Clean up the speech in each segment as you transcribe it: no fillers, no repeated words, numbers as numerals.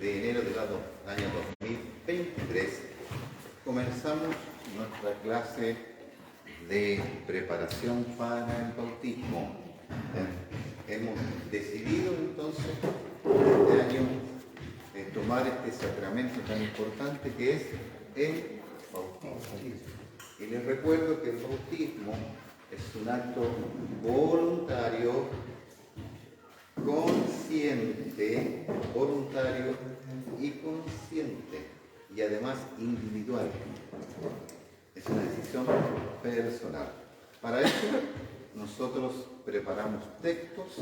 de enero del año 2023 comenzamos nuestra clase de preparación para el bautismo. Hemos decidido entonces este año tomar este sacramento tan importante que es el bautismo. Y les recuerdo que el bautismo es un acto voluntario, consciente, voluntario y consciente, y además individual. Es una decisión personal. Para eso nosotros preparamos textos,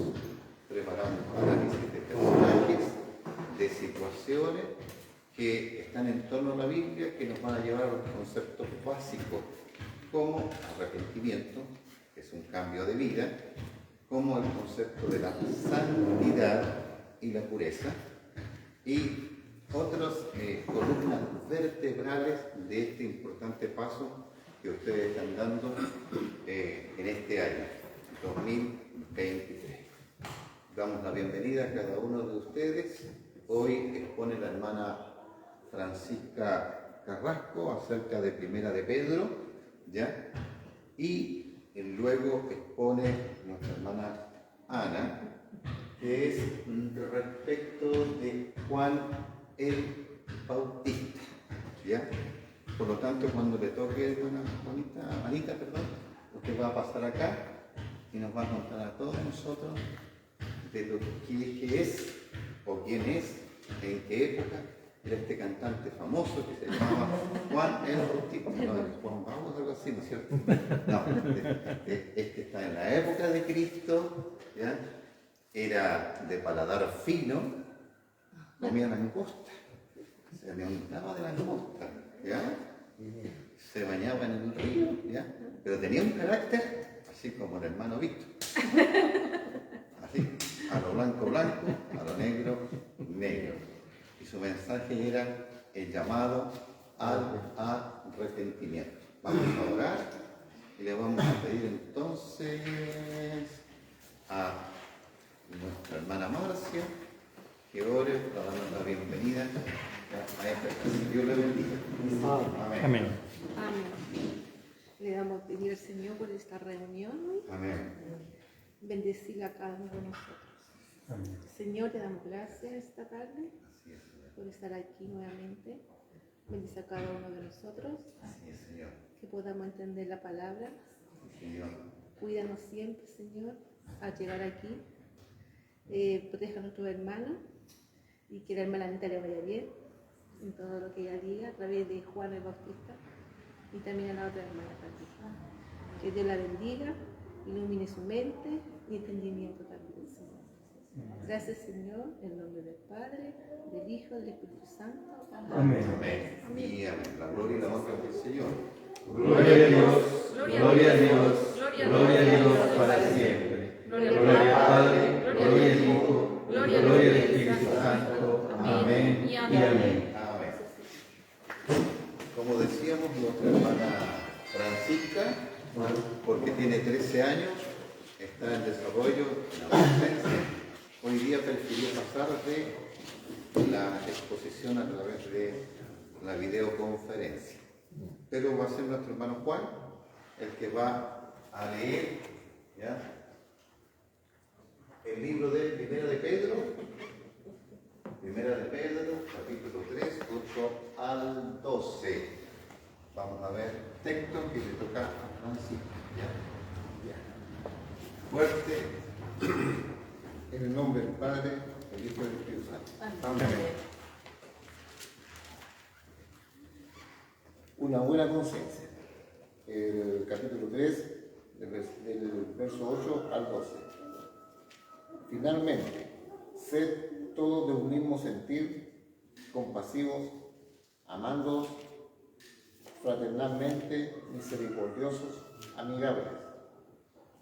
preparamos análisis de personajes, de situaciones que están en torno a la Biblia, que nos van a llevar a los conceptos básicos como arrepentimiento, que es un cambio de vida, como el concepto de la santidad y la pureza, y otras columnas vertebrales de este importante paso que ustedes están dando en este año 2023. Damos la bienvenida a cada uno de ustedes. Hoy expone la hermana Francisca Carrasco acerca de Primera de Pedro, ¿ya? Y luego expone nuestra hermana Ana, que es respecto de Juan el Bautista, ¿ya? Por lo tanto, cuando le toque, hermana Anita, usted va a pasar acá y nos va a contar a todos nosotros de lo que es o quién es, en qué época era este cantante famoso que se llamaba Juan el Bautista, no, Juan Pablo, algo así, ¿no es cierto? No, este está en la época de Cristo, ¿ya? Era de paladar fino, comía langosta, se alimentaba de langosta, ¿ya? Se bañaba en el río, ¿ya? Pero tenía un carácter así como el hermano Víctor, así, a lo blanco blanco, a lo negro negro. Y su mensaje era el llamado al arrepentimiento. Vamos a orar y le vamos a pedir entonces a nuestra hermana Marcia que ore para darnos la bienvenida a esta clase. Dios le bendiga. Amén. Amén. Amén. Le damos a pedir al Señor por esta reunión hoy. Amén. Bendecirla a cada uno de nosotros. Amén. Señor, te damos gracias esta tarde Así es, Señor. por estar aquí nuevamente. Bendice a cada uno de nosotros, Así es, Señor. que podamos entender la palabra. Sí, Señor. Cuídanos siempre, Señor, al llegar aquí. Proteja a nuestros hermanos y que la hermana Anita le vaya bien en todo lo que ella diga a través de Juan el Bautista y también a la otra hermana también. Que Dios la bendiga, ilumine su mente y entendimiento también, Señor. Gracias, Señor, en nombre del Padre, del Hijo y del Espíritu Santo. Amén. Amén. Y amén. La gloria y la honra del Señor. Gloria a Dios, gloria a Dios, gloria a Dios para siempre. Gloria al Padre, gloria al Hijo, gloria al Espíritu Santo. Amén y amén. Amén. Como decíamos, nuestra hermana Francisca, porque tiene 13 años, está en desarrollo, en adolescencia. Hoy día prefirió pasar de la exposición a través de la videoconferencia. Pero va a ser nuestro hermano Juan el que va a leer, ¿ya?, el libro de Primera de Pedro, capítulo 3, 8 al 12. Vamos a ver texto que le toca a Francisco. ¿Ya? Fuerte. En el nombre del Padre, del Hijo y del Espíritu Santo. Amén. Una buena conciencia. El capítulo 3, del verso 8 al 12. Finalmente, sed todos de un mismo sentir, compasivos, amándoos fraternalmente, misericordiosos, amigables,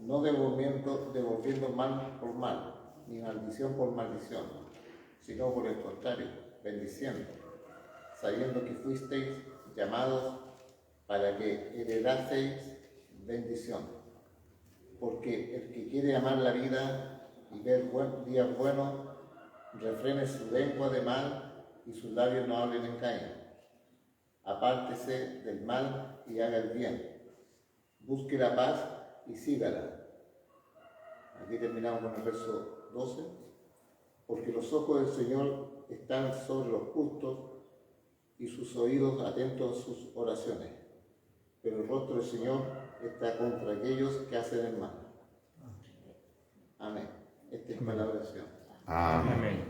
no devolviendo mal por mal, ni maldición por maldición, sino por el contrario, bendiciendo, sabiendo que fuisteis llamados para que heredaseis bendición. Porque el que quiere amar la vida y ver días buenos, refrene su lengua de mal y sus labios no hablen engaño. Apártese del mal y haga el bien. Busque la paz y sígala. Aquí terminamos con el verso 12. Porque los ojos del Señor están sobre los justos y sus oídos atentos a sus oraciones. Pero el rostro del Señor está contra aquellos que hacen el mal. Amén. Esta es palabra del Señor. Amén.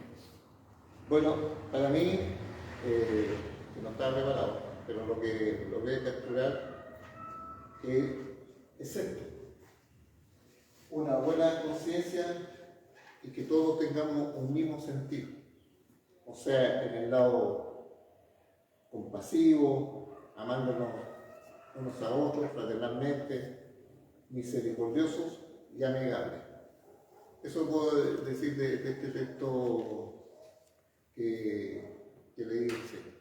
Bueno, para mí, no estaba preparado, pero lo que voy a capturar es esto. Una buena conciencia y que todos tengamos un mismo sentido. O sea, en el lado compasivo, amándonos unos a otros fraternalmente, misericordiosos y amigables. Eso puedo decir de este texto que leí recién.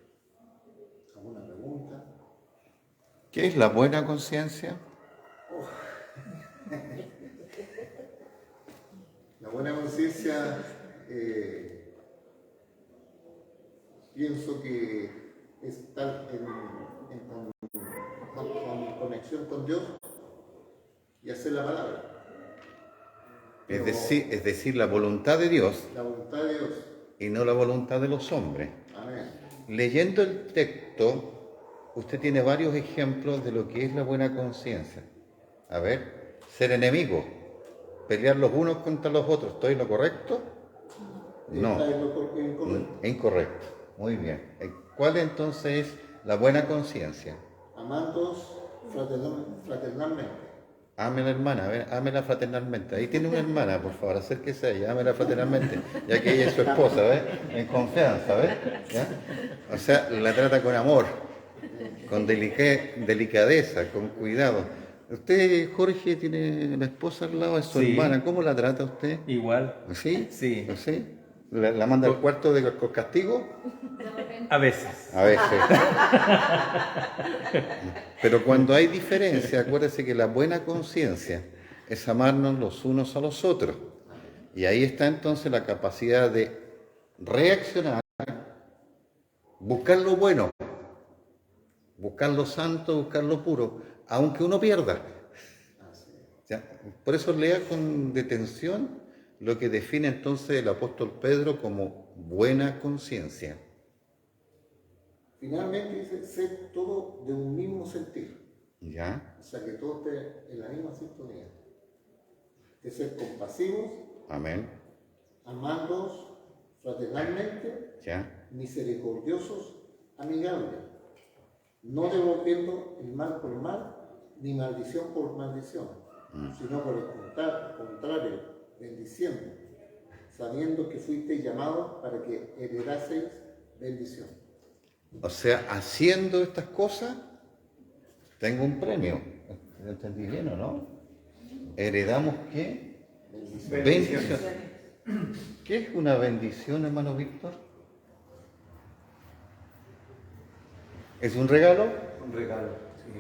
¿Alguna pregunta? ¿Qué es la buena conciencia? La buena conciencia, pienso que es estar en conexión con Dios y hacer la palabra. Es decir, la voluntad de Dios La voluntad de Dios. y no la voluntad de los hombres. Amén. Leyendo el texto, usted tiene varios ejemplos de lo que es la buena conciencia. A ver, ser enemigo, pelear los unos contra los otros, ¿estoy en lo correcto? No, Está en lo incorrecto. incorrecto. Muy bien. ¿Cuál entonces es la buena conciencia? Amandos fraternalmente. Ame a la hermana, a ver, ámela fraternalmente. Ahí tiene una hermana, por favor, acérquese a ella, ámela fraternalmente, ya que ella es su esposa, ¿ves? En confianza, ¿ves? ¿Ya? O sea, la trata con amor, con delicadeza, con cuidado. Usted, Jorge, tiene la esposa al lado de su Sí. hermana, ¿cómo la trata usted? Igual. ¿Sí? Sí. ¿Sí? ¿La manda al cuarto con castigo? A veces. A veces. Pero cuando hay diferencia, acuérdese que la buena conciencia es amarnos los unos a los otros. Y ahí está entonces la capacidad de reaccionar, buscar lo bueno, buscar lo santo, buscar lo puro, aunque uno pierda. ¿Ya? Por eso lea con detención lo que define entonces el apóstol Pedro como buena conciencia. Finalmente dice ser todo de un mismo sentir. ¿Ya? O sea, que todo esté en la misma sintonía. De ser compasivos, Amén. amandos fraternalmente, ¿Ya? misericordiosos, amigables, no devolviendo el mal por mal, ni maldición por maldición, sino por el contrario, bendiciendo, sabiendo que fuisteis llamados para que heredaseis bendición. O sea, haciendo estas cosas, tengo un premio. ¿Lo entendí bien o no? ¿Heredamos qué? Bendición. ¿Qué es una bendición, hermano Víctor? ¿Es un regalo? Un regalo,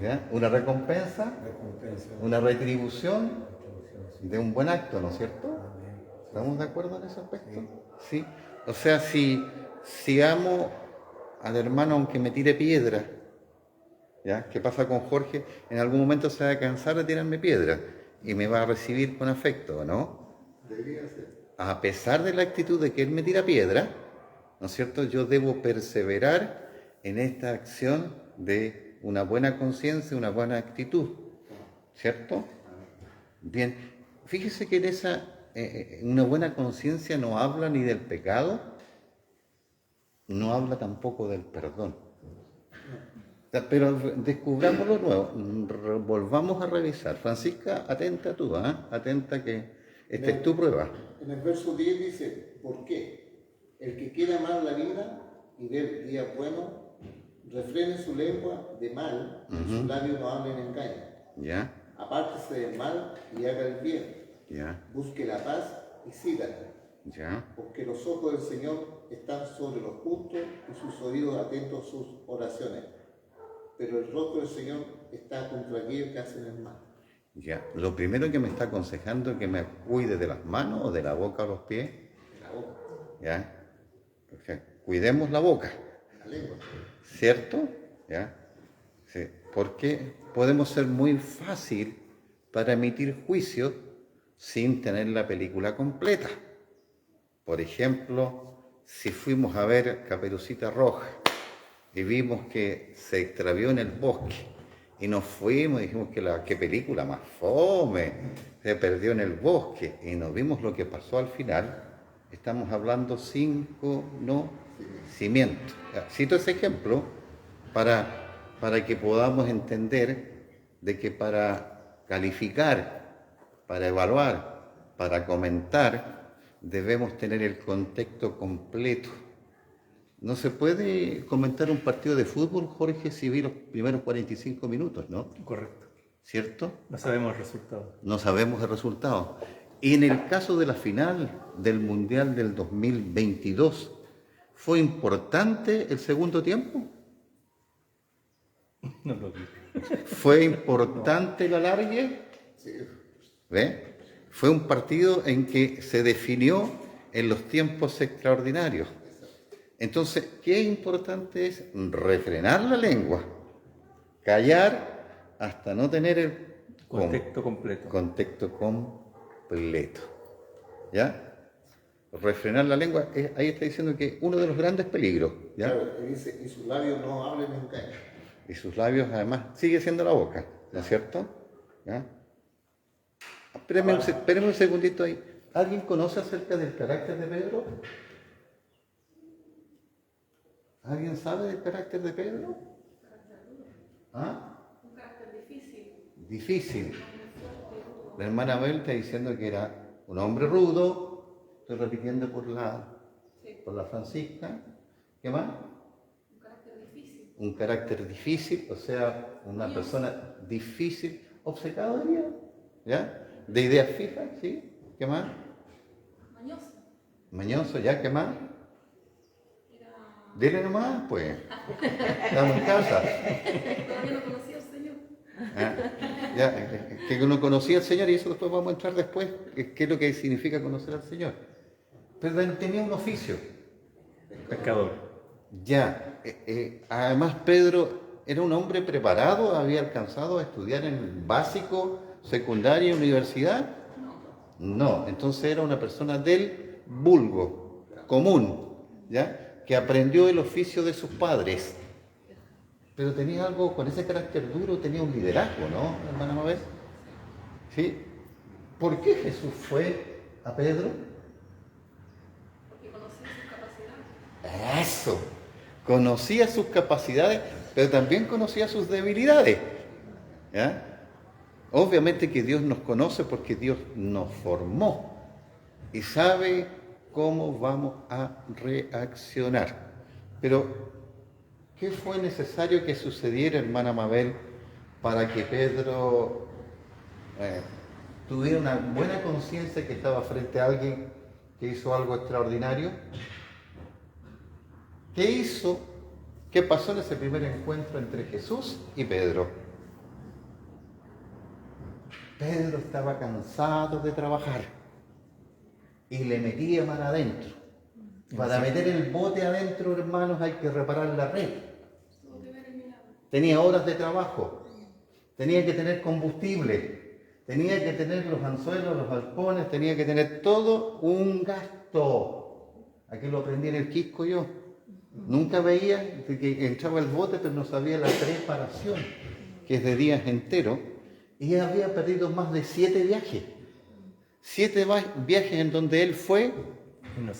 ¿Ya? ¿Una recompensa? recompensa. ¿Una retribución de un buen acto, ¿no es cierto? Amén. ¿Estamos de acuerdo en ese aspecto? Sí. O sea, si amo al hermano aunque me tire piedra, ¿ya? ¿Qué pasa con Jorge? En algún momento se va a cansar de tirarme piedra y me va a recibir con afecto, ¿no? Debería ser. A pesar de la actitud de que él me tira piedra, ¿no es cierto? Yo debo perseverar en esta acción de una buena conciencia, una buena actitud, ¿cierto? Bien, fíjese que en esa una buena conciencia no habla ni del pecado, no habla tampoco del perdón. Pero descubramos lo nuevo, volvamos a revisar. Francisca, atenta tú, atenta que esta es tu prueba. En el verso 10 dice, ¿por qué? El que quiere amar la vida y ver días buenos, refrene su lengua de mal y sus labios no hablen engaño. ¿Ya? Apártese del mal y haga el bien. ¿Ya? Busque la paz y sígala. ¿Ya? Porque los ojos del Señor están sobre los justos y sus oídos atentos a sus oraciones. Pero el rostro del Señor está contra aquellos que hacen el mal. ¿Ya? Lo primero que me está aconsejando es que me cuide de las manos o de la boca o los pies. De la boca. ¿Ya? Perfecto. cuidemos la boca, La lengua. ¿cierto? ¿Ya? Sí, porque podemos ser muy fácil para emitir juicios sin tener la película completa. Por ejemplo, si fuimos a ver Caperucita Roja y vimos que se extravió en el bosque y nos fuimos y dijimos que qué película más fome, se perdió en el bosque y nos vimos lo que pasó al final, estamos hablando sin conocimiento. Cito ese ejemplo para que podamos entender de que para calificar, para evaluar, para comentar, debemos tener el contexto completo. No se puede comentar un partido de fútbol, Jorge, si vi los primeros 45 minutos, ¿no? Correcto. ¿Cierto? No sabemos el resultado. No sabemos el resultado. Y en el caso de la final del Mundial del 2022, ¿fue importante el segundo tiempo? No lo vi. ¿Fue importante el alargue? Sí. ¿Ve? Fue un partido en que se definió en los tiempos extraordinarios. Entonces, qué importante es refrenar la lengua, callar hasta no tener el Contexto completo. contexto completo. ¿Ya? Refrenar la lengua, ahí está diciendo que uno de los grandes peligros. ¿Ya? Claro, y dice, y sus labios no hablen engaño. Y sus labios, además, sigue siendo la boca, ¿no es cierto? ¿Ya? Espérame un segundito ahí. ¿Alguien conoce acerca del carácter de Pedro? ¿Alguien sabe del carácter de Pedro? ¿Ah? Un carácter difícil. Difícil. La hermana Abel está diciendo que era un hombre rudo. Estoy repitiendo por la Francisca. ¿Qué más? Un carácter difícil. Un carácter difícil, o sea, una persona difícil, obcecado diría, ¿ya? De ideas fijas, ¿sí? ¿Qué más? Mañoso. Mañoso, ¿ya? ¿Qué más? Dile nomás, pues. Estamos en casa. Todavía no conocía al Señor. Que uno conocía al Señor y eso después vamos a entrar después, qué es lo que significa conocer al Señor. Pero él tenía un oficio. Pescador. Ya, además Pedro era un hombre preparado, había alcanzado a estudiar en el básico, secundaria, universidad. No, entonces era una persona del vulgo, común, ¿ya? Que aprendió el oficio de sus padres. Pero tenía algo, con ese carácter duro, tenía un liderazgo, ¿no, hermana Mabel? ¿Sí? ¿Por qué Jesús fue a Pedro? Porque conocía sus capacidades. Eso. Conocía sus capacidades, pero también conocía sus debilidades. ¿Ya? Obviamente que Dios nos conoce porque Dios nos formó y sabe cómo vamos a reaccionar. Pero, ¿qué fue necesario que sucediera, hermana Mabel, para que Pedro tuviera una buena conciencia que estaba frente a alguien que hizo algo extraordinario? ¿Qué hizo? ¿Qué pasó en ese primer encuentro entre Jesús y Pedro? Pedro estaba cansado de trabajar y le metía mar adentro. Para meter el bote adentro, hermanos, hay que reparar la red. Tenía horas de trabajo, tenía que tener combustible, tenía que tener los anzuelos, los halcones, tenía que tener todo un gasto. Aquí lo aprendí en el Quisco yo. Nunca veía que entraba el bote, pero no sabía la preparación, que es de días enteros. Y había perdido más de 7 viajes. 7 viajes en donde él fue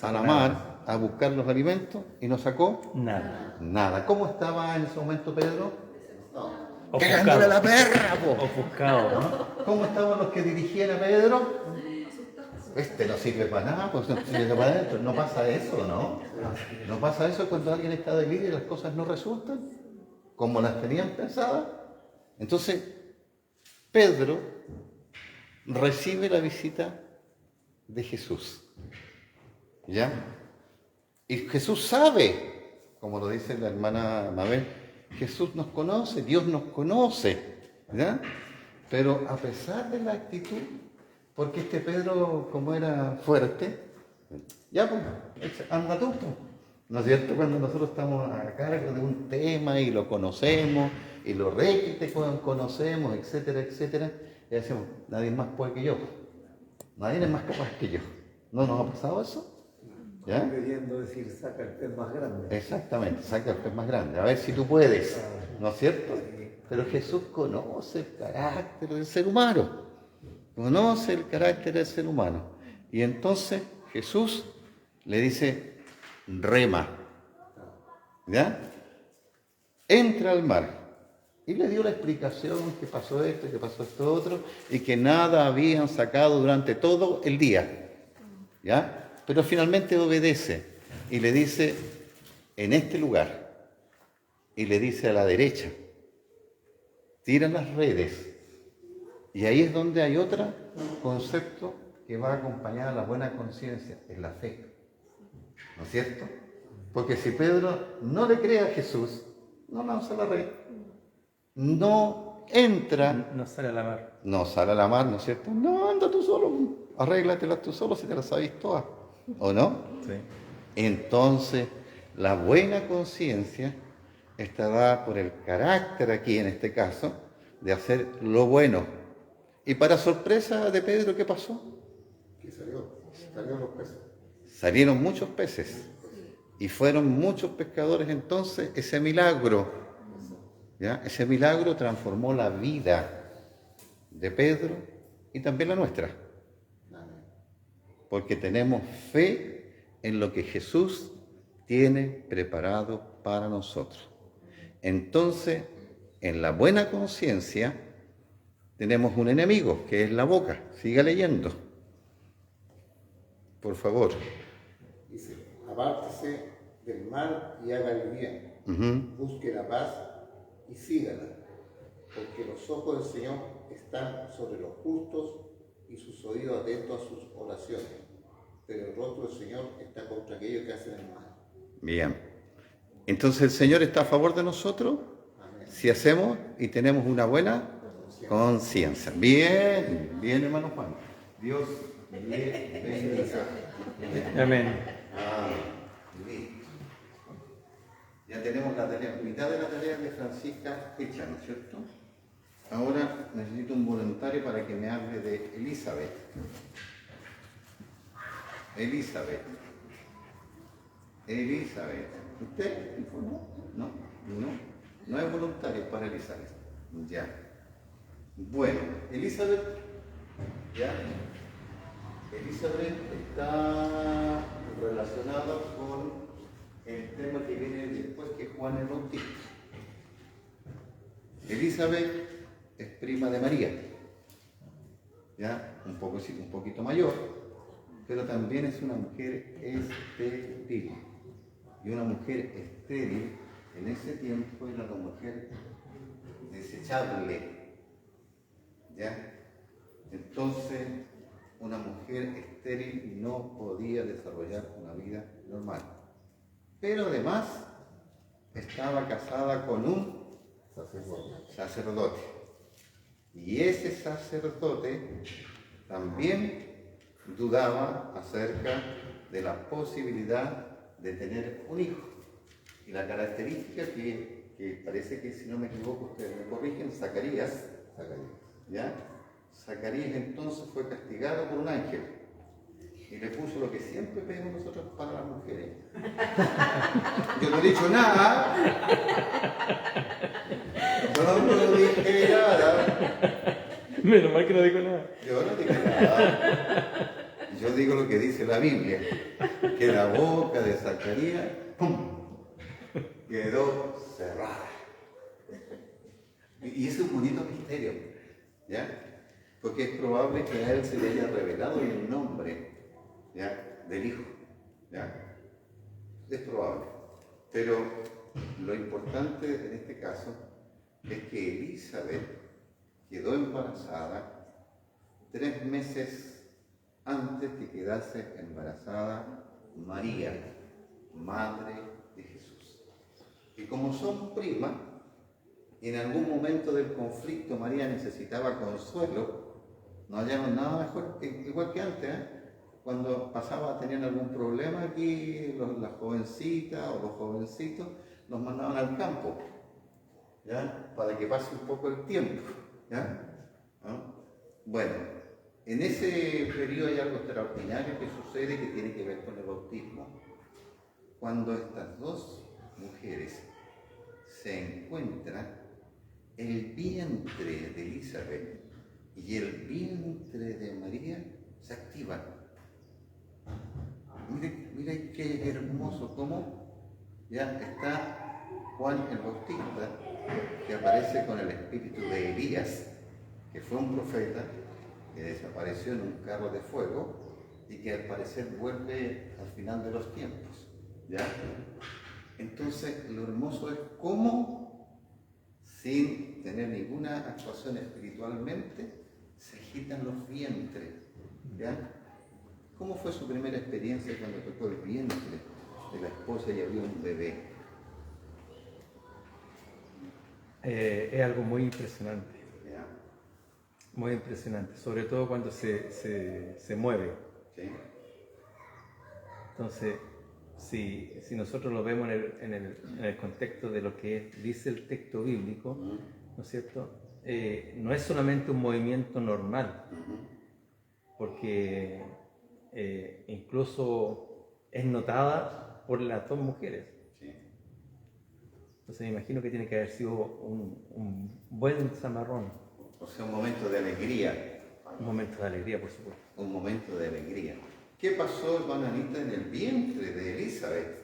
a la mar a buscar los alimentos y no sacó nada. Nada. ¿Cómo estaba en ese momento Pedro? Ofuscado. ¡Cagándole a la perra, po! Ofuscado, ¿no? ¿Cómo estaban los que dirigían a Pedro? Este no sirve para nada, pues no sirve para adentro. No pasa eso, ¿no? No pasa eso cuando alguien está debilitado y las cosas no resultan como las tenían pensadas. Entonces, Pedro recibe la visita de Jesús. ¿Ya? Y Jesús sabe, como lo dice la hermana Mabel, Jesús nos conoce, Dios nos conoce. ¿Ya? Pero a pesar de la actitud, porque este Pedro, como era fuerte, ya pues, anda tú, ¿No es cierto? Cuando nosotros estamos a cargo de un tema y lo conocemos, y lo requete conocemos, etcétera, etcétera, y decimos, nadie más puede que yo. Nadie es más capaz que yo. ¿No nos ha pasado eso? ¿Ya? Queriendo decir, saca el pez más grande. Exactamente, saca el pez más grande. A ver si tú puedes. ¿No es cierto? Pero Jesús conoce el carácter del ser humano. Conoce el carácter del ser humano. Y entonces Jesús le dice, rema. ¿Ya? Entra al mar. Y le dio la explicación que pasó esto, que pasó esto otro, y que nada habían sacado durante todo el día. ¿Ya? Pero finalmente obedece y le dice, en este lugar, y le dice a la derecha, tira las redes. Y ahí es donde hay otro concepto que va acompañado a la buena conciencia, es la fe. ¿No es cierto? Porque si Pedro no le cree a Jesús, no lanza la red, no entra, No sale a la mar. no sale a la mar, ¿no es cierto? No, anda tú solo, arréglatelas tú solo si te las sabes todas, ¿o no? Sí. Entonces, la buena conciencia está dada por el carácter aquí, en este caso, de hacer lo bueno. Y para sorpresa de Pedro, ¿qué pasó? ¿Qué salió? Salieron los peces. Salieron muchos peces y fueron muchos pescadores. Entonces, ese milagro, ¿ya? Ese milagro transformó la vida de Pedro y también la nuestra. Porque tenemos fe en lo que Jesús tiene preparado para nosotros. Entonces, en la buena conciencia, tenemos un enemigo, que es la boca. Siga leyendo. Por favor. Dice, apártese del mal y haga el bien. Busque la paz y sígala. Porque los ojos del Señor están sobre los justos y sus oídos atentos a sus oraciones. Pero el rostro del Señor está contra aquellos que hacen el mal. Bien. Entonces el Señor está a favor de nosotros si hacemos y tenemos una buena conciencia. Bien, bien, hermano Juan. Dios le bendiga. Amén. Listo. Ya tenemos la tarea, mitad de la tarea de Francisca hecha, ¿no es cierto? Ahora necesito un voluntario para que me hable de Elizabeth. Elizabeth. ¿Usted informó? No es voluntario para Elizabeth. Ya. Bueno, Elizabeth, ya. Elizabeth está relacionada con el tema que viene después, que es Juan el Bautista. Elizabeth es prima de María, ya, un poquito mayor, pero también es una mujer estéril. Y una mujer estéril en ese tiempo era una mujer desechable, ¿ya? Entonces, una mujer estéril no podía desarrollar una vida normal. Pero además, estaba casada con un sacerdote. Y ese sacerdote también dudaba acerca de la posibilidad de tener un hijo. Y la característica que parece que, si no me equivoco, ustedes me corrigen, Zacarías, ¿ya? Zacarías entonces fue castigado por un ángel y le puso lo que siempre pedimos nosotros para las mujeres. Yo no he dicho nada. Yo no dije nada. Menos mal que no digo nada. Yo no dije nada. Yo digo lo que dice la Biblia, que la boca de Zacarías, ¡pum!, quedó cerrada. Y es un bonito misterio, ¿ya? Porque es probable que a él se le haya revelado el nombre, ¿ya?, del hijo, ¿ya? Es probable. Pero lo importante en este caso es que Elizabeth quedó embarazada 3 meses antes que quedase embarazada María, madre de Jesús. Y como son primas, y en algún momento del conflicto María necesitaba consuelo, no hallaron nada mejor, igual que antes, cuando tenían algún problema aquí, las jovencitas o los jovencitos, los mandaban al campo, ¿ya? Para que pase un poco el tiempo, ¿ya? ¿No? Bueno, en ese periodo hay algo extraordinario que sucede que tiene que ver con el bautismo. Cuando estas dos mujeres se encuentran, el vientre de Elizabeth y el vientre de María se activan. Mire qué hermoso cómo ya está Juan el Bautista, que aparece con el espíritu de Elías, que fue un profeta que desapareció en un carro de fuego y que al parecer vuelve al final de los tiempos, ¿ya? Entonces, lo hermoso es cómo, sin tener ninguna actuación espiritualmente, se agitan los vientres, ¿ya? ¿Cómo fue su primera experiencia cuando tocó el vientre de la esposa y había un bebé? Es algo muy impresionante. ¿Ya? Muy impresionante, sobre todo cuando se mueve. ¿Sí? Entonces, si nosotros lo vemos en el contexto de lo que dice el texto bíblico, ¿no es cierto? No es solamente un movimiento normal, porque incluso es notada por las dos mujeres. Sí. Entonces me imagino que tiene que haber sido un buen zamarrón. O sea, un momento de alegría. Un momento de alegría, por supuesto. Un momento de alegría. ¿Qué pasó, hermana Anita, en el vientre de Elizabeth?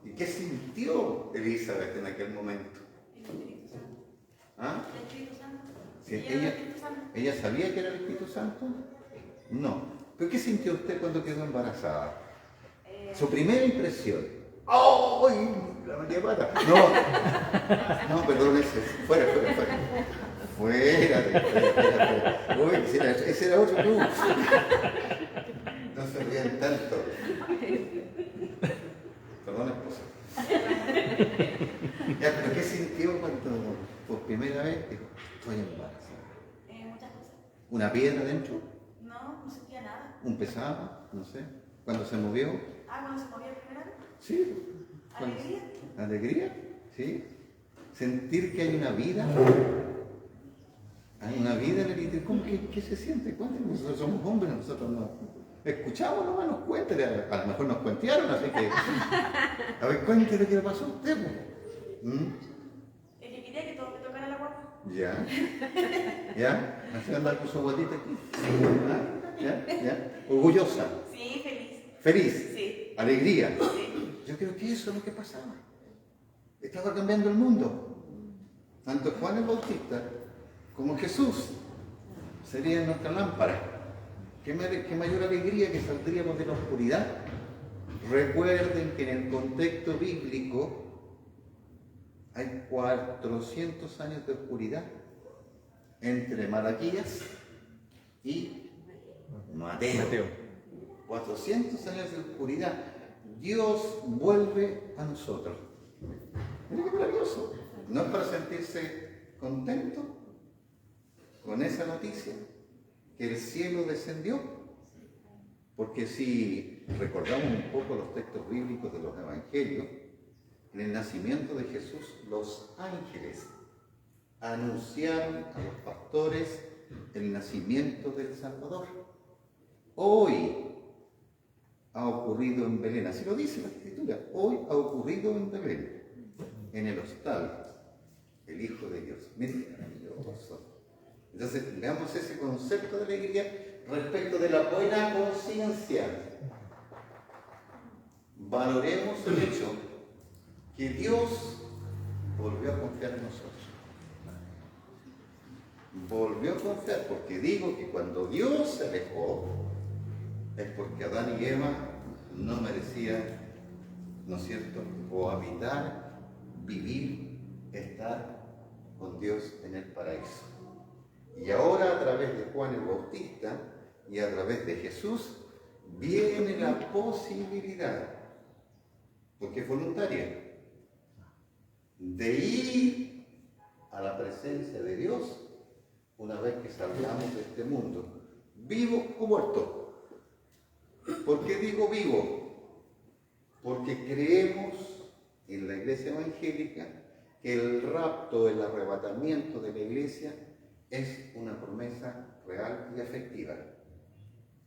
¿Y qué sintió Elizabeth en aquel momento? El Espíritu Santo. ¿Ah? El Espíritu Santo. Sí, Sí, el Espíritu Santo. ¿Ella sabía que era el Espíritu Santo? No. ¿Pero qué sintió usted cuando quedó embarazada? Su primera impresión. ¡Ay! La María Pata. No, perdón, fuera. Fuera. Uy, ese era otro club. No se rían tanto. Perdón, esposa. Ya, pero ¿qué sintió cuando por primera vez dijo, estoy embarazada? Muchas cosas. ¿Una piedra dentro? No sentía nada. ¿Un pesado? No sé. ¿Cuando se movió? Cuando se movía el primer año. Sí. Alegría. ¿Alegría? Sí. Sentir que hay una vida. Hay una vida en el interior. ¿Cómo qué se siente? Cuéntenos. Nosotros somos hombres, nosotros no escuchamos nomás, nos cuenten. A lo mejor nos cuentearon, así que. A ver, cuénteme qué le pasó a usted. El que quería que todo me tocara la guapa. Ya. ¿Ya? ¿Así andar con su guatita aquí? ¿Ya? ¿Orgullosa? Sí, feliz. ¿Feliz? Sí. ¿Alegría? Sí. Yo creo que eso es lo que pasaba. Estaba cambiando el mundo. Tanto Juan el Bautista como Jesús serían nuestra lámpara. ¿Qué mayor alegría que saldríamos de la oscuridad? Recuerden que en el contexto bíblico hay 400 años de oscuridad entre Malaquías y Mateo. 400 años de oscuridad. Dios vuelve a nosotros. Mira qué maravilloso. ¿No es para sentirse contento con esa noticia? Que el cielo descendió. Porque si recordamos un poco los textos bíblicos de los evangelios, en el nacimiento de Jesús, los ángeles anunciaron a los pastores el nacimiento del Salvador. Hoy ha ocurrido en Belén, así lo dice la Escritura, hoy ha ocurrido en Belén, en el hostal, el Hijo de Dios. Miren qué maravilloso. Entonces, veamos ese concepto de alegría respecto de la buena conciencia. Valoremos el hecho que Dios volvió a confiar en nosotros. Volvió a confiar, porque digo que cuando Dios se alejó, es porque Adán y Eva no merecían, ¿no es cierto?, cohabitar, vivir, estar con Dios en el paraíso. Y ahora a través de Juan el Bautista y a través de Jesús viene la posibilidad, porque es voluntaria, de ir a la presencia de Dios una vez que salgamos de este mundo, vivo o muerto. ¿Por qué digo vivo? Porque creemos en la iglesia evangélica que el rapto, el arrebatamiento de la iglesia es una promesa real y efectiva.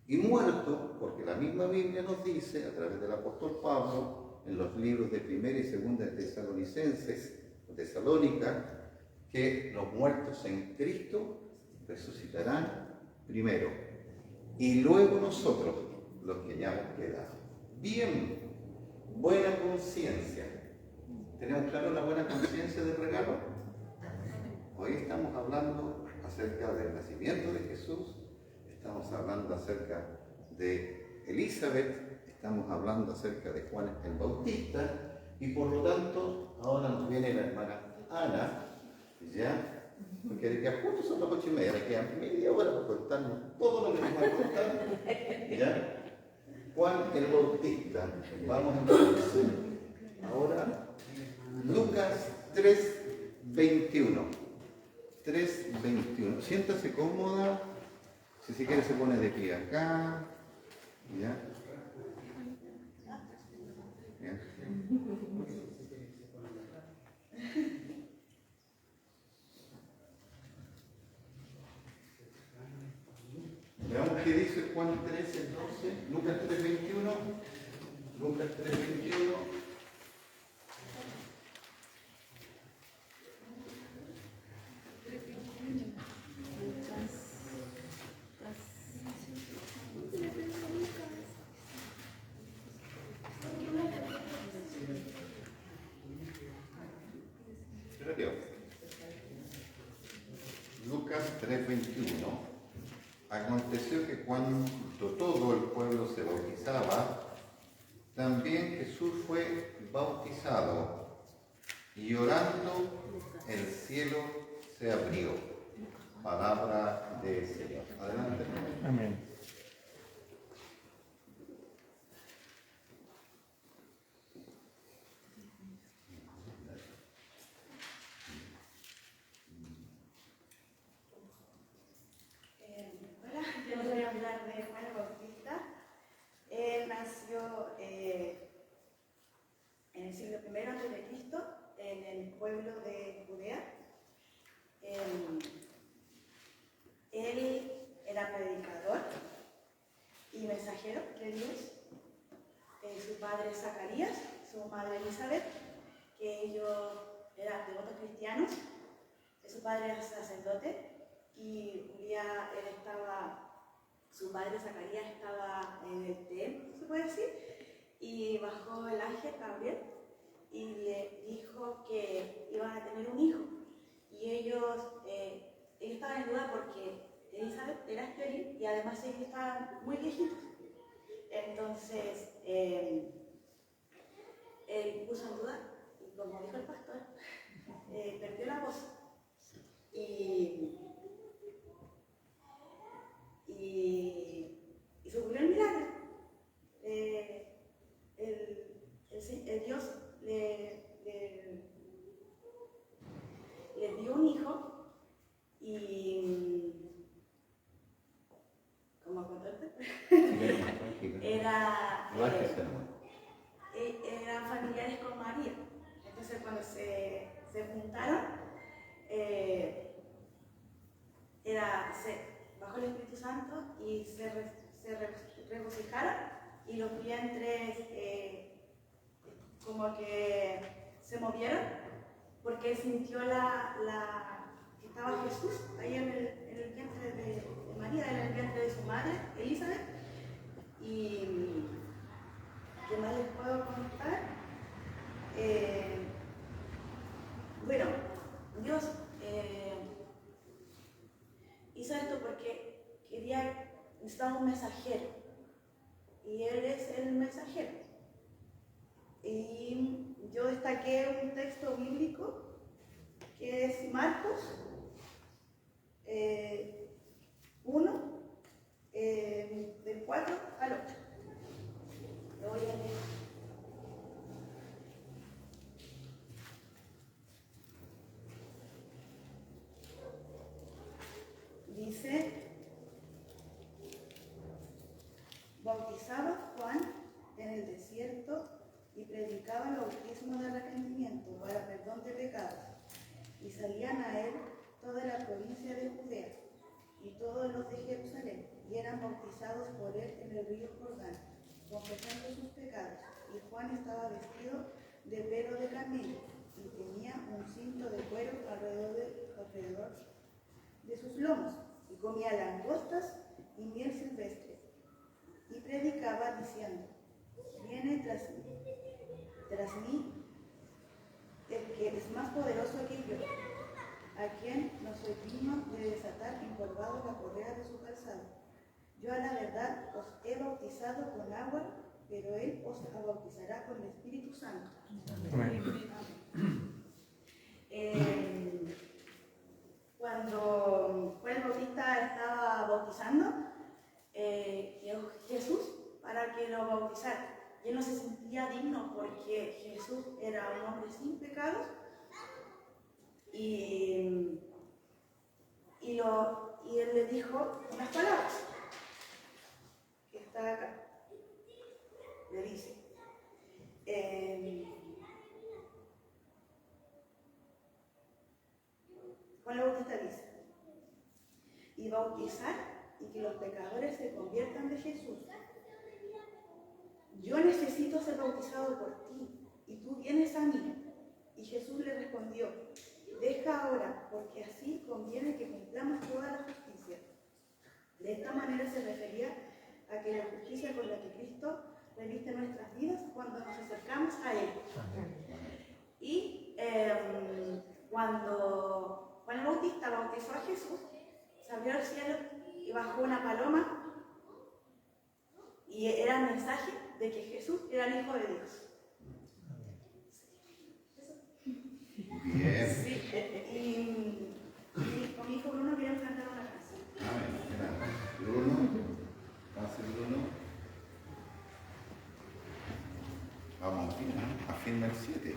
Y muerto, porque la misma Biblia nos dice, a través del apóstol Pablo, en los libros de Primera y Segunda de Tesalónica, que los muertos en Cristo resucitarán primero, y luego nosotros, los que ya hemos quedado. Bien, buena conciencia. ¿Tenemos claro la buena conciencia del regalo? Hoy estamos hablando acerca del nacimiento de Jesús, estamos hablando acerca de Elizabeth, estamos hablando acerca de Juan el Bautista, y por lo tanto, ahora nos viene la hermana Ana, ya, porque de que justo son las 8:30, le quedan media hora para contarnos todo lo que nos va a contar, ya. Juan el Bautista. Vamos entonces ahora Lucas 3:21. 3:21. Siéntase cómoda. Si se quiere se pone de pie acá. ¿Ya? ¿Ya? Veamos qué dice Juan 13:12, Lucas 3:21, Lucas 3:21. Lucas 3:21. Aconteció que cuando todo el pueblo se bautizaba, también Jesús fue bautizado, y orando el cielo se abrió. Palabra del Señor. Adelante. Amén. Hola, yo les voy a hablar de Juan el Bautista. Él nació en el siglo I a.C., en el pueblo de Judea. Él era predicador y mensajero de Dios. Su padre Zacarías, su madre Elizabeth, que ellos eran devotos cristianos. Su padre era sacerdote. Y un día su padre Zacarías estaba en el templo, se puede decir, y bajó el ángel Gabriel y le dijo que iban a tener un hijo. Y ellos estaban en duda porque Elizabeth era estéril y además ellos estaban muy viejitos. Entonces, él puso en duda y, como dijo el pastor, perdió la voz. Y se ocurrió el milagro. El Dios le dio un hijo y, ¿cómo contarte? Eran familiares con María. Entonces cuando se juntaron, bajó el Espíritu Santo y se regocijaron, y los vientres como que se movieron porque él sintió que estaba Jesús ahí en el vientre de María, en el vientre de su madre Elizabeth. Y ¿qué más les puedo contar? Bueno, Dios hizo esto porque necesitaba un mensajero, y Él es el mensajero. Y yo destaqué un texto bíblico que es Marcos 1, del 4 al 8. Lo voy a leer. Dice: bautizaba predicaba el bautismo de arrepentimiento para perdón de pecados, y salían a él toda la provincia de Judea y todos los de Jerusalén, y eran bautizados por él en el río Jordán, confesando sus pecados. Y Juan estaba vestido de pelo de camello, y tenía un cinto de cuero alrededor de sus lomos, y comía langostas y miel silvestre, y predicaba diciendo: viene tras mí el que es más poderoso que yo, a quien no soy digno de desatar encorvado la correa de su calzado. Yo a la verdad os he bautizado con agua, pero él os bautizará con el Espíritu Santo. Amén. Cuando Juan el Bautista estaba bautizando, llegó Jesús para que lo bautizara. Y él no se sentía digno porque Jesús era un hombre sin pecados y él le dijo unas palabras que está acá. Le dice: Juan el Bautista dice: y bautizar y que los pecadores se conviertan de Jesús. Yo necesito ser bautizado por ti, y tú vienes a mí. Y Jesús le respondió: deja ahora, porque así conviene que cumplamos toda la justicia. De esta manera se refería a que la justicia con la que Cristo reviste nuestras vidas cuando nos acercamos a Él. Y cuando Juan el Bautista bautizó a Jesús, se abrió el cielo y bajó una paloma, y era el mensaje de que Jesús era el Hijo de Dios. Bien. Sí, y con mi hijo Bruno queríamos cantar una canción. Amén. Bruno, pase Bruno. Vamos a firmar el 7.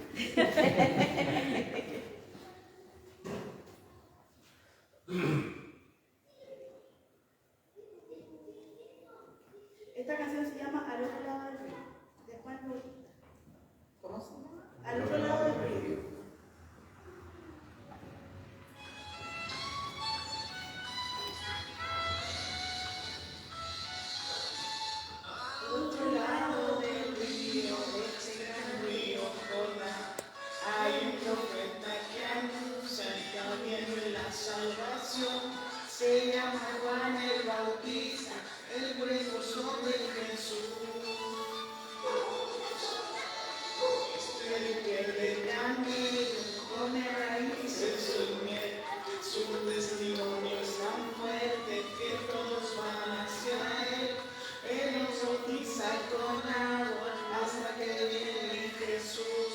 Esta canción se llama Al otro lado del río, de Juan el Bautista. ¿Cómo se llama? Al otro lado del río. Al otro lado del río, de este gran río Jordán, hay un profeta que anuncia que viene la salvación. Se llama Juan el Bautista, el precursor de Jesús. El que de camello come raíces sin miel, su testimonio es tan fuerte que todos van hacia él. Él nos bautiza con agua hasta que viene Jesús.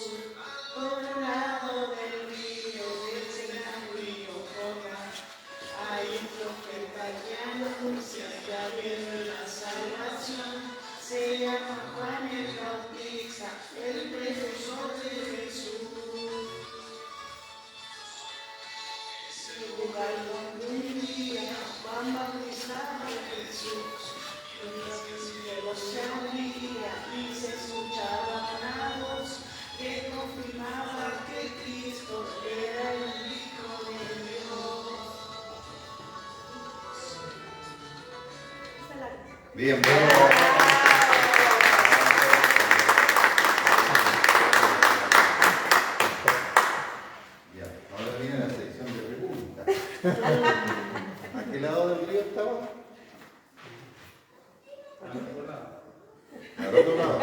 Por un lado del río, de ese gran río Jordán, hay un profeta que anuncia que viene la salvación. Se llama Juan el Bautista, el precursor de Jesús. Lugar donde un día Juan bautizaba a Jesús, los cielos se abrían y se escuchaba una voz que confirmaba que Cristo era el Hijo de Dios. Bien, ya, ahora viene la sección de preguntas. ¿A qué lado del río estaba? Al otro lado,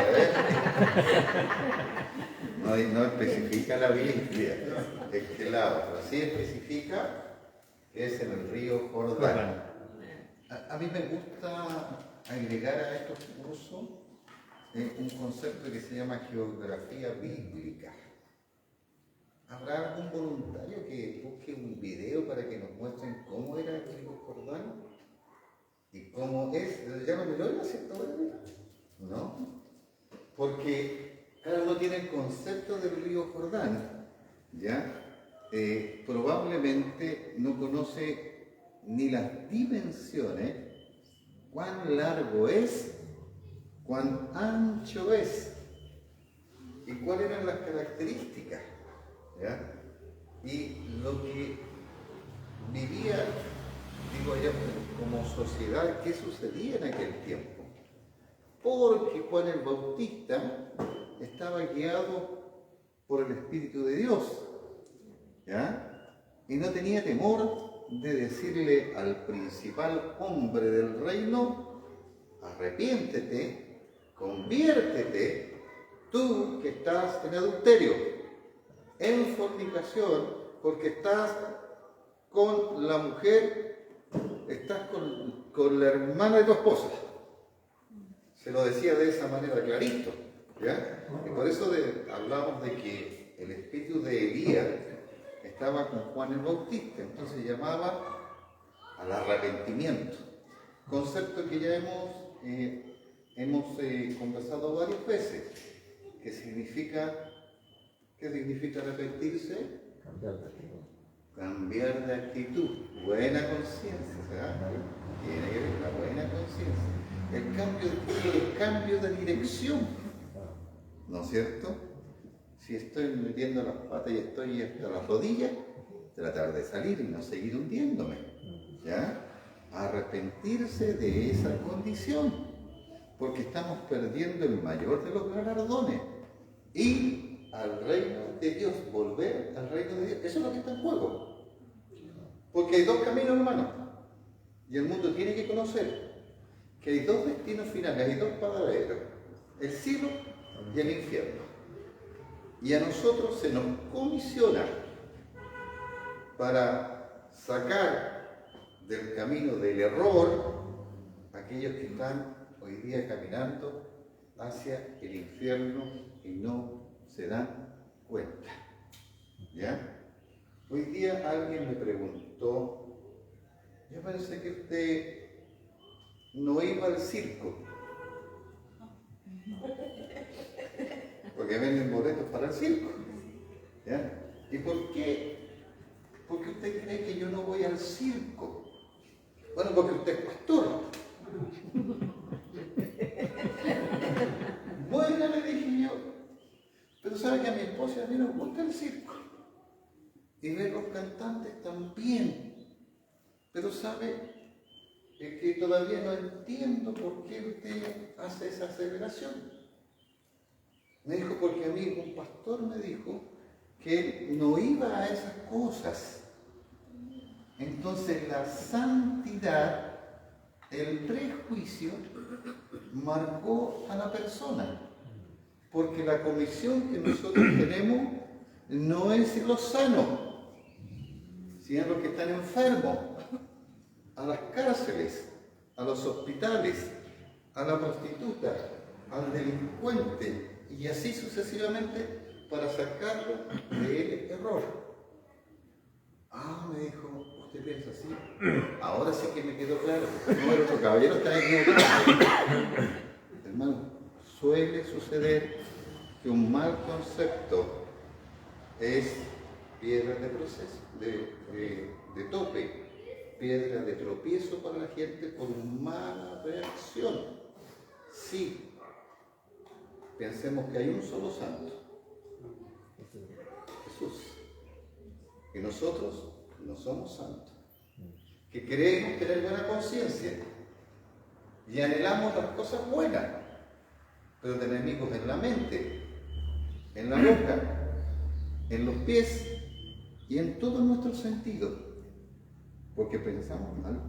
No especifica la Biblia de qué lado, pero sí especifica que es en el río Jordán. A mí me gusta agregar a estos cursos un concepto que se llama geografía bíblica. ¿Habrá algún voluntario que busque un video para que nos muestren cómo era el río Jordán? ¿Y cómo es? ¿Ya no me lo oigo, cierto? ¿No? Porque cada uno tiene el concepto del río Jordán, ¿ya? Probablemente no conoce ni las dimensiones, cuán largo es, cuán ancho es. y cuáles eran las características, ¿ya? Y lo que vivía, digo yo, como sociedad, qué sucedía en aquel tiempo. Porque Juan el Bautista estaba guiado por el Espíritu de Dios, ¿ya? Y no tenía temor de decirle al principal hombre del reino: arrepiéntete, conviértete, tú que estás en adulterio, en fornicación, porque estás con la mujer, estás con la hermana de tu esposa. Se lo decía de esa manera clarito, ¿ya? Y por eso hablamos de que el espíritu de Elías estaba con Juan el Bautista, entonces llamaba al arrepentimiento, concepto que ya hemos conversado varias veces. ¿Qué significa arrepentirse? Cambiar de actitud, buena conciencia, ¿verdad? Tiene que ver la buena conciencia. El cambio de dirección, ¿no es cierto? Si estoy metiendo las patas y estoy hasta las rodillas, tratar de salir y no seguir hundiéndome, ¿ya? Arrepentirse de esa condición, porque estamos perdiendo el mayor de los galardones. Ir al reino de Dios, volver al reino de Dios, eso es lo que está en juego. Porque hay dos caminos, hermano, y el mundo tiene que conocer que hay dos destinos finales, hay dos paraderos: el cielo y el infierno. Y a nosotros se nos comisiona para sacar del camino del error a aquellos que están hoy día caminando hacia el infierno y no se dan cuenta. ¿Ya? Hoy día alguien me preguntó: yo pensé que usted no iba al circo, porque venden boletos para el circo, ¿ya? ¿Y por qué? Porque usted cree que yo no voy al circo. Bueno, porque usted es pastor. Bueno, le dije yo, pero sabe que a mi esposa y a mí nos gusta el circo. Y ver los cantantes también. Pero sabe que todavía no entiendo por qué usted hace esa aceleración. Me dijo: porque a mí un pastor me dijo que él no iba a esas cosas. Entonces la santidad, el prejuicio, marcó a la persona. Porque la comisión que nosotros tenemos no es los sanos, sino los que están enfermos, a las cárceles, a los hospitales, a la prostituta, al delincuente, y así sucesivamente, para sacarlo del error. Ah, me dijo: ¿usted piensa así? Ahora sí que me quedó claro. No, el otro caballero está ahí. Hermano, suele suceder que un mal concepto es piedra de proceso, de tope, piedra de tropiezo para la gente por mala reacción. Sí. Pensemos que hay un solo santo, Jesús, y nosotros no somos santos, que queremos tener buena conciencia y anhelamos las cosas buenas, pero de enemigos en la mente, en la boca, en los pies y en todos nuestros sentidos, porque pensamos mal,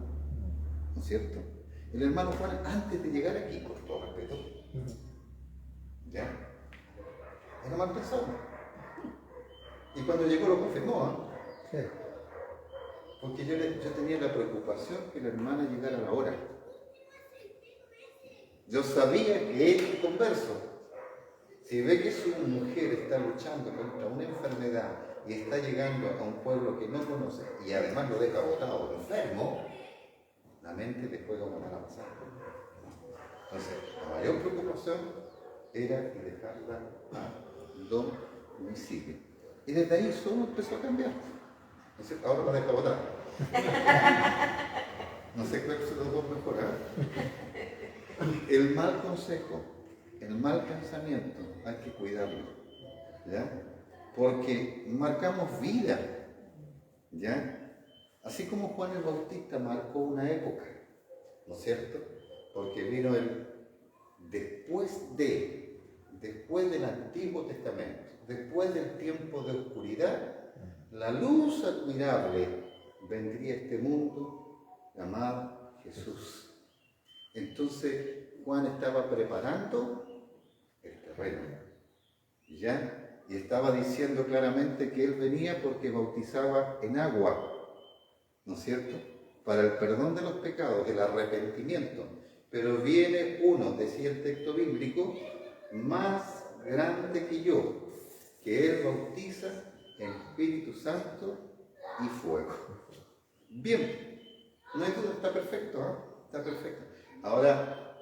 ¿no es cierto? El hermano Juan, antes de llegar aquí, con todo respeto, ¿ya? Era mal persona. Y cuando llegó lo confirmó, ¿eh? Sí. Porque yo tenía la preocupación que la hermana llegara a la hora. Yo sabía que él, converso, si ve que su mujer está luchando contra una enfermedad y está llegando a un pueblo que no conoce y además lo deja botado enfermo, la mente le juega una mala pasada. Entonces, la mayor preocupación era dejarla a domicilio. Y desde ahí solo empezó a cambiar. Entonces, ahora la deja botar. No sé cuál se los dos mejorar. El mal consejo, el mal pensamiento, hay que cuidarlo. ¿ya? Porque marcamos vida, ¿ya? Así como Juan el Bautista marcó una época, ¿no es cierto? Porque vino después del Antiguo Testamento, después del tiempo de oscuridad, la luz admirable vendría a este mundo llamado Jesús. Entonces Juan estaba preparando el terreno, ¿ya? Y estaba diciendo claramente que él venía porque bautizaba en agua, ¿no es cierto? Para el perdón de los pecados, el arrepentimiento. Pero viene uno, decía el texto bíblico, más grande que yo, que él bautiza en Espíritu Santo y fuego. Bien, no hay duda, está perfecto, ¿eh? Está perfecto. Ahora,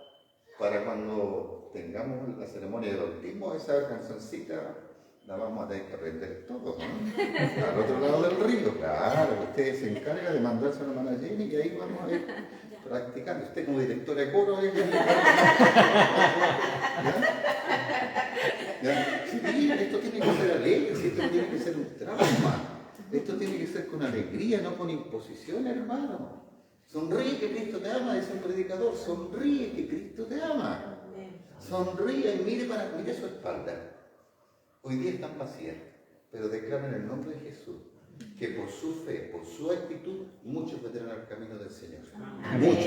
para cuando tengamos la ceremonia de bautismo, esa cancioncita la vamos a tener que aprender todos, ¿no? Al otro lado del río, claro, usted se encarga de mandarse a la hermana Jenny y ahí vamos a ir practicando. Usted como directora de coro, ¿Ya? Sí, esto tiene que ser alegre, esto tiene que ser un trauma, esto tiene que ser con alegría, no con imposición, hermano. Sonríe que Cristo te ama, dice un predicador, sonríe que Cristo te ama. Sonríe y mire su espalda. Hoy día están vacías, pero declaran el nombre de Jesús, que por su fe, por su actitud, muchos vendrán al camino del Señor. Amén.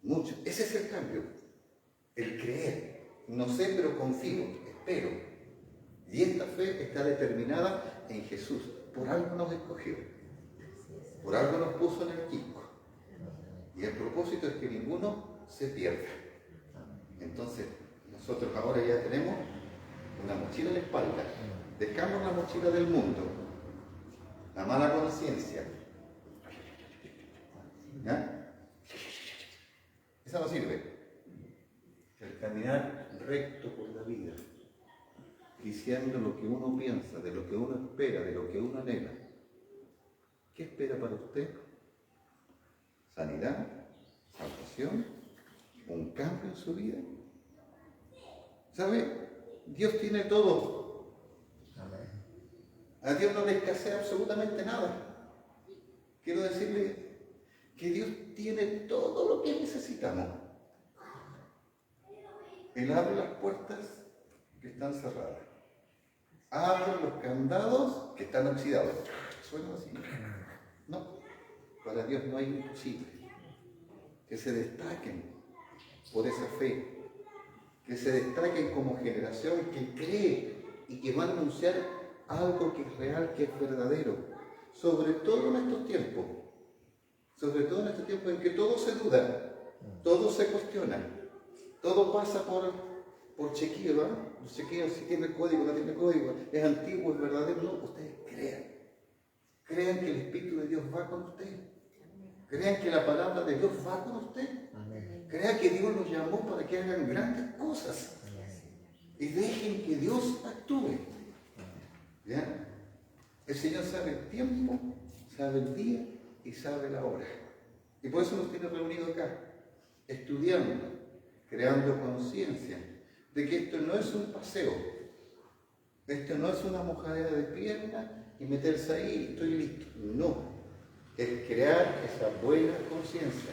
Muchos. Ese es el cambio, el creer. No sé, pero confío, espero. Y esta fe está determinada en Jesús. Por algo nos escogió. Por algo nos puso en el quisco. Y el propósito es que ninguno se pierda. Entonces, nosotros ahora ya tenemos una mochila en la espalda. Dejamos la mochila del mundo. La mala conciencia. ¿Ya? Esa no sirve. El caminar recto por la vida, diciendo lo que uno piensa, de lo que uno espera, de lo que uno anhela. ¿Qué espera para usted? ¿Sanidad? ¿Salvación? ¿Un cambio en su vida? ¿Sabe? Dios tiene todo. A Dios no le escasea absolutamente nada. Quiero decirle que Dios tiene todo lo que necesitamos. Él abre las puertas que están cerradas. Abre los candados que están oxidados. ¿Suena así? No. Para Dios no hay imposible. Que se destaquen por esa fe. Que se destaquen como generación que cree y que van a anunciar algo que es real, que es verdadero. Sobre todo en estos tiempos. Sobre todo en estos tiempos en que todo se duda, todo se cuestiona. Todo pasa por chequeo, ¿no? Los chequeos, si tiene código, no tiene código, es antiguo, es verdadero. No, ustedes crean. Crean que el Espíritu de Dios va con usted. Crean que la palabra de Dios va con usted. Crean que Dios los llamó para que hagan grandes cosas. Y dejen que Dios actúe. ¿Ya? El Señor sabe el tiempo, sabe el día y sabe la hora. Y por eso nos tiene reunidos acá, estudiando, creando conciencia de que esto no es un paseo, esto no es una mojadera de pierna y meterse ahí y estoy listo. No, es crear esa buena conciencia,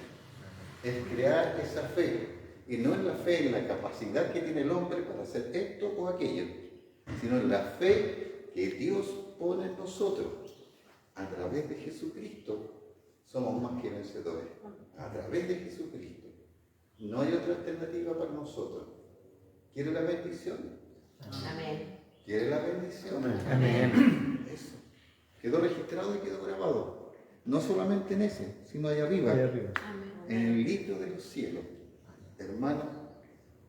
es crear esa fe, y no es la fe en la capacidad que tiene el hombre para hacer esto o aquello, sino en la fe que Dios pone en nosotros. A través de Jesucristo somos más que vencedores, a través de Jesucristo. No hay otra alternativa para nosotros. ¿Quiere la bendición? Amén. ¿Quiere la bendición? Amén. Eso. Quedó registrado y quedó grabado. No solamente en ese, sino allá arriba. En el libro de los cielos. Hermano,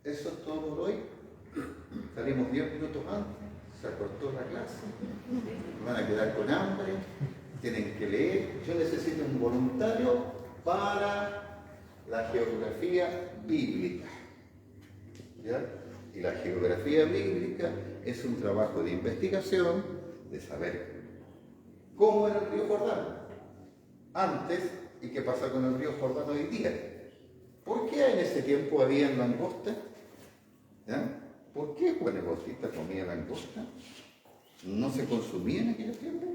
eso es todo por hoy. Salimos 10 minutos antes. Se acortó la clase. Van a quedar con hambre. Tienen que leer. Yo necesito un voluntario para la geografía bíblica. ¿Ya? Y la geografía bíblica es un trabajo de investigación, de saber cómo era el río Jordán antes y qué pasa con el río Jordán hoy día. ¿Por qué en ese tiempo había langostas? ¿Ya? ¿por qué Juan el Bautista comía langosta? ¿No se consumía en aquellos tiempos?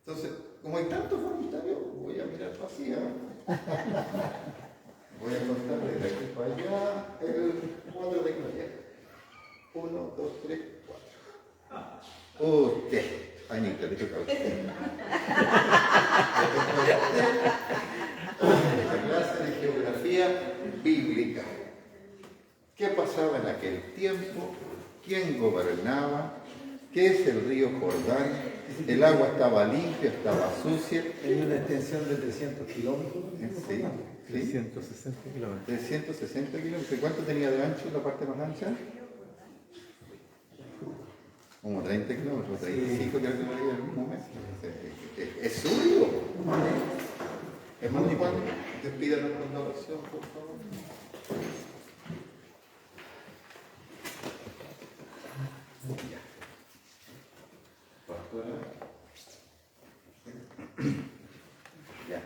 Entonces, como hay tantos voluntarios, voy a mirar para así, ¿eh? Voy a contar de aquí para allá el cuadro de gloria. 1, 2, 3, 4. Usted, Anita, le toca a usted. La clase de geografía bíblica. ¿Qué pasaba en aquel tiempo? ¿Quién gobernaba? ¿Qué es el río Jordán? ¿El agua estaba limpia, estaba sucia? Hay una extensión de 300 kilómetros. Sí. 360 kilómetros. 360 kilómetros. ¿Cuánto tenía de ancho la parte más ancha? Como 30 kilómetros, 35 creo que me dio en algún momento. Es suyo. Hermano Juan, despídanos con la oración, por favor. Ya. Pastora. Ya.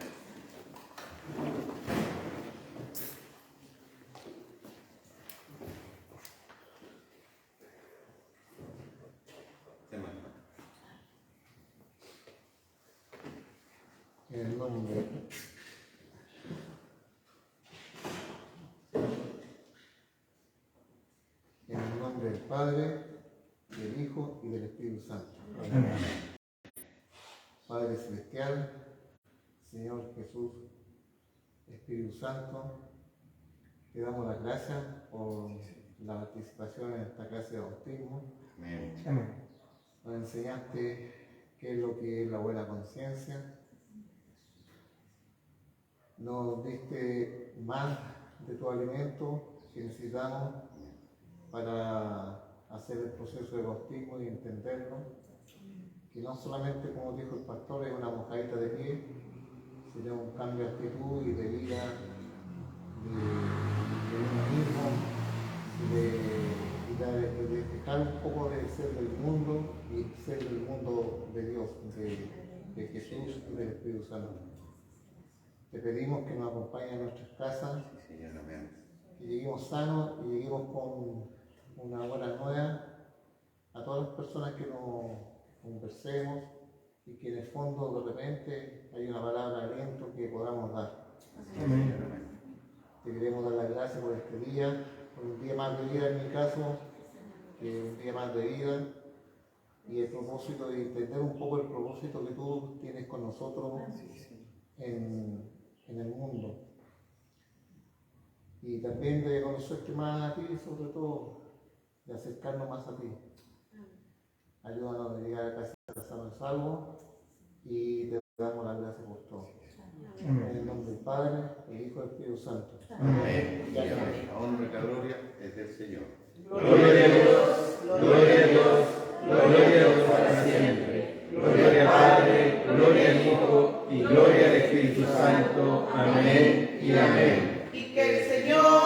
En el nombre del Padre, del Hijo y del Espíritu Santo. Amén. Padre Celestial, Señor Jesús, Espíritu Santo, te damos las gracias por la participación en esta clase de bautismo. Amén. Nos enseñaste qué es lo que es la buena conciencia. Nos diste más de tu alimento que necesitamos para hacer el proceso de bautismo y entenderlo. Que no solamente, como dijo el pastor, es una mojadita de pie, sino un cambio de actitud y de vida, de uno mismo, de dejar un poco de ser del mundo y ser del mundo de Dios, de Jesús y del Espíritu Santo. Te pedimos que nos acompañes en nuestras casas, que lleguemos sanos y lleguemos con una buena nueva a todas las personas que nos conversemos y que en el fondo de repente hay una palabra de aliento que podamos dar. Amén. Te queremos dar las gracias por este día, por un día más de vida en mi caso, un día más de vida y el propósito de entender un poco el propósito que tú tienes con nosotros en el mundo. Y también de conocerte más a ti, sobre todo, de acercarnos más a ti. Ayúdanos a llegar a casa sano y salvo y te damos las gracias por todo. En el nombre del Padre, del Hijo y del Espíritu Santo. Amén. La honra y la gloria es del Señor. Gloria a Dios, gloria a Dios, gloria a Dios para siempre. Gloria al Padre, gloria al Hijo y gloria al Espíritu Santo. Amén y amén. Y que el Señor